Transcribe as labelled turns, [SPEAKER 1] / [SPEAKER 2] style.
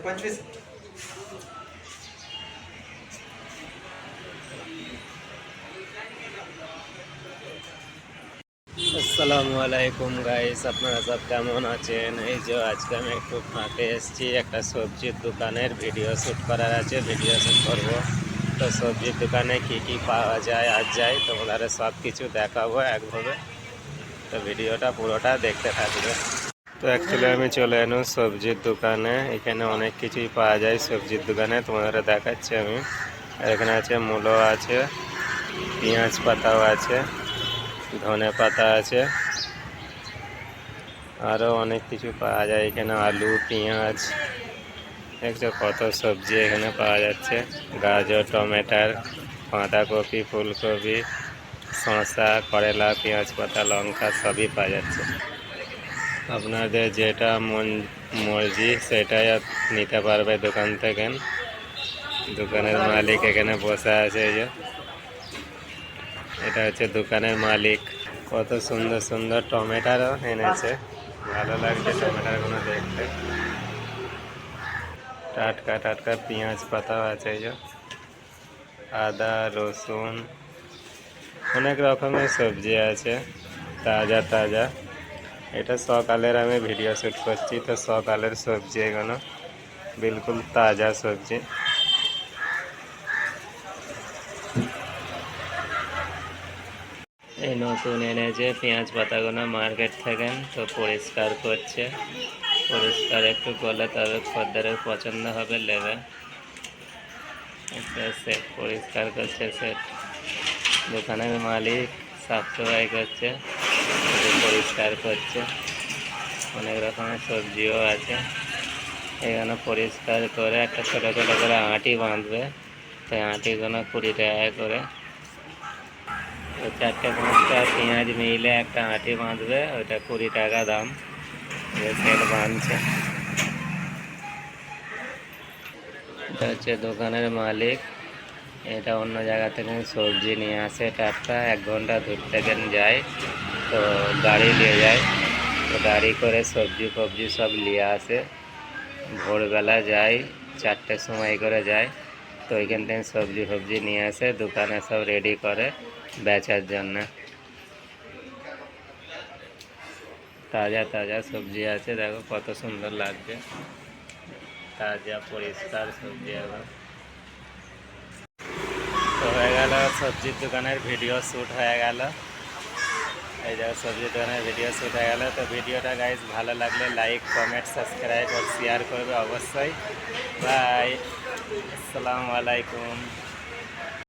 [SPEAKER 1] पंचवीस.
[SPEAKER 2] আসসালামু আলাইকুম গাইস, আপনারা সব কেমন আছেন? এই যে আজকে আমি একটু ফাঁকে এসেছি, একটা সবজির দোকানের ভিডিও শ্যুট করার আছে, ভিডিও শ্যুট করব। তো সবজির দোকানে কি কি পাওয়া যায় আজ যাই তোমাদের সব কিছু দেখাবো একভাবে। তো ভিডিওটা পুরোটা দেখতে থাকবে। তো অ্যাকচুয়ালি আমি চলে এলাম সবজির দোকানে। এখানে অনেক কিছুই পাওয়া যায় সবজির দোকানে, তোমাদের দেখাচ্ছি আমি। এখানে আছে মূলো আছে, পেঁয়াজ পাতাও আছে, ধনে পাতা আছে, আরও অনেক কিছু পাওয়া যায় এখানে। আলু, পেঁয়াজ, দেখছো কত সবজি এখানে পাওয়া যাচ্ছে। গাজর, টমেটোর, বাঁধাকপি, ফুলকপি, শসা, করলা, পেঁয়াজ পাতা, লঙ্কা সবই পাওয়া যাচ্ছে। আপনাদের যেটা মর্জি সেটাই নিতে পারবে দোকান থেকে। দোকানের মালিক এখানে বসে আছে, এই যে এটা হচ্ছে দোকানের মালিক। কত সুন্দর সুন্দর টমেটোও এনেছে, ভালো লাগছে টমেটোগুলো দেখতে। টাটকা টাটকা পেঁয়াজ পাতাও আছে, এই যে আদা, রসুন, অনেক রকমের সবজি আছে, তাজা তাজা। এটা সকালের আমি ভিডিও শ্যুট করছি, তো সকালের সবজি এগুলো বিলকুল তাজা সবজি। এই নতুন এনেছে পেঁয়াজ পাতাগুলো মার্কেট থেকে, তো পরিষ্কার করছে। পরিষ্কার একটু করলে তবে খদ্দেরের পছন্দ হবে, নেবে। সেট পরিষ্কার করছে, সেট দোকানের মালিক সাফ সাফাই করছে, পরিষ্কার করছে। অনেক রকমের সবজিও আছে এখানে। পরিষ্কার করে একটা ছোটো ছোটো করে আঁটি বাঁধবে, তাই আঁটিগুলো 20 টাকা করে। তো 4টে 5টা পেঁয়াজ মিলে একটা আঁটি বাঁধবে, ওইটা 20 টাকা দাম। সেট বাঁধছে, এটা হচ্ছে দোকানের মালিক। এটা অন্য জায়গা থেকে সবজি নিয়ে আসে টাটকা, 1 ঘন্টা দূর থেকে যায়, তো গাড়ি নিয়ে যায়। তো গাড়ি করে সবজি ফবজি সব নিয়ে আসে। ভোরবেলা যায়, 4টের সময় করে যায়। তো ওইখান থেকে সবজি ফবজি নিয়ে আসে, দোকানে সব রেডি করে বেচার জন্য। তাজা তাজা সবজি আছে, দেখো কত সুন্দর লাগছে, তাজা পরিষ্কার সবজি। এখন তো হয়ে গেল সবজির দোকানের ভিডিও শ্যুট হয়ে গেল। এই জায়গায় সবজির দোকানের ভিডিও শ্যুট হয়ে গেল। তো ভিডিওটা গাইজ ভালো লাগলে লাইক, কমেন্ট, সাবস্ক্রাইব আর শেয়ার করবে অবশ্যই। বাই, আসসালামু আলাইকুম।